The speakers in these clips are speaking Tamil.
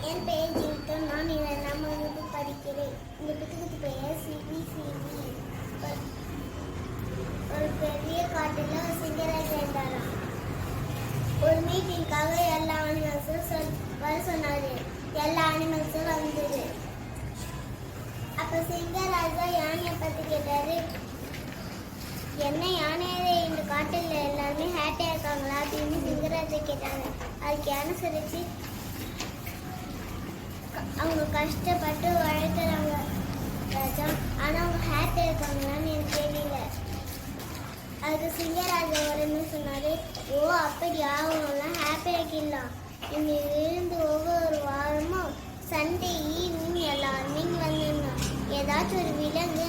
என் பெயர் ஜீவிதம். நான் 2ஆம் வகுப்பு படிக்கிறேன். இந்த புத்தகத்து பெயர் சிபிசிபி. ஒரு பெரிய காட்டுல ஒரு சிங்கராஜ் இருந்தாராம். ஒரு மீட்டிங்காக எல்லா அனிமல்ஸும் வர சொன்னாரு. எல்லா அனிமல்ஸும் வந்தது. அப்ப சிங்கராஜா யானையை பத்தி கேட்டாரு. என்ன யானையே இந்த காட்டில் எல்லாருமே ஹேப்பியா இருக்காங்களா அப்படின்னு சிங்கராஜா கேட்டாங்க. அதுக்கு யானை சொல்லிச்சு, அவங்க கஷ்டப்பட்டு உழைக்கிறாங்க ராஜா, ஆனா அவங்க ஹேப்பியா இருக்காங்களான்னு எனக்கு தெரியல. அதுக்கு சிங்கராஜா உடனே சொன்னாரு, ஓ அப்படியா, அவங்களாம் ஹேப்பியா இருக்கலாம். இன்னிலிருந்து ஒவ்வொரு வாரமும் சண்டே ஈவினிங் எல்லாருமே இங்கே வந்துடணும். ஏதாச்சும் ஒரு விலங்கு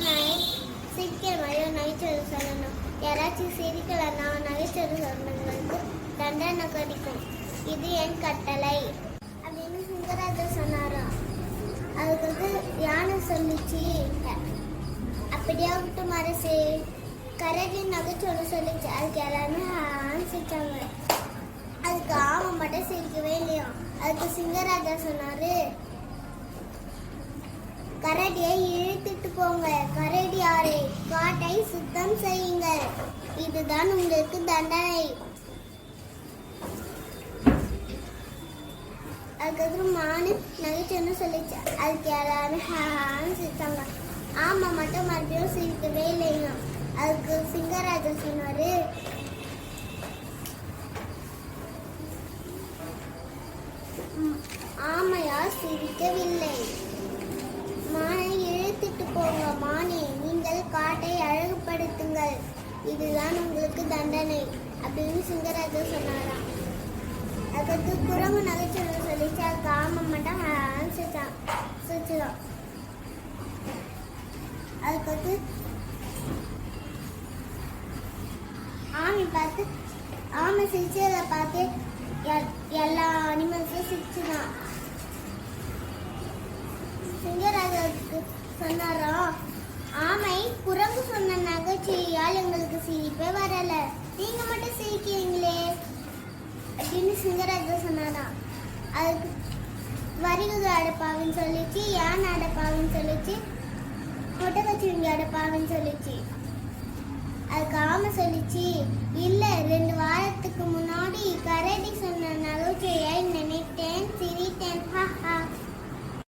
சிரிக்கிற மாதிரி நகைச்சுவை சொல்லணும். யாராச்சும் சிரிக்கலன்னா நகைச்சுவை சொன்னவங்களுக்கு தண்டனை கிடைக்கும். இது என் கட்டளை அப்படின்னு சிங்கராஜா சொன்னாராம். அதுக்கு யானை சொல்லிச்சு, அப்படியாகட்டும் அரசே. கரடி நகைச்சுவை சொல்லிச்சு. அதுக்கு எல்லாருமே சிரிச்சாங்க. அதுக்கு ஆமை மட்டும் சிரிக்கவே இல்லையா. அதுக்கு சிங்கராஜா சொன்னாரு, கரடியை இழுத்துட்டு போங்க. கரடியாரே, காட்டை சுத்தம் செய்யுங்கள். இதுதான் உங்களுக்கு தண்டனை. அதுக்கப்புறம் மானு நகைச்சுன்னு சொல்லிச்சு. அதுக்கு எல்லாருமே சிரிச்சாங்க. ஆமா மட்டும் மறுபடியும் சிரிக்கவே இல்லைங்க. அதுக்கு சிங்கராஜா சொன்னாரு, ஆமையா சிரிக்கவில்லை. மானை இழுத்துட்டு போங்க. மானே, நீங்கள் காட்டை அழகுபடுத்துங்கள். இதுதான் உங்களுக்கு தண்டனை அப்படின்னு சிங்கராஜா சொன்னாராம். அதுக்கு குரங்கு நகைச்சுவை சொல்லிச்சு. அதுக்கு ஆமை மட்டும் சிரிச்சுதான். அதுக்கு ஆமை சிரிச்சதை பார்த்து எல்லா அனிமல்ஸும் சிரிச்சுதான். சிங்கராஜாவுக்கு சொன்னாராம், ஆமை குரங்கு சொன்ன நகைச்சுவையால் எங்களுக்கு சிரிப்பே வரல, நீங்க மட்டும் சிரிக்கிறீங்களே அப்படின்னு சிங்கராஜா சொன்னாராம். அதுக்கு வரிகுது அடைப்பாவின்னு சொல்லிச்சு, யானை அடைப்பாவின்னு சொல்லிச்சு, ஒட்டகச்சிவிங்கி அடைப்பாவின்னு சொல்லிச்சு. அதுக்கு ஆமை சொல்லிச்சு, இல்ல 2 வாரத்துக்கு முன்னாடி கரடி சொன்ன நகைச்சுவையை நினைத்தேன், சிரித்தேன்.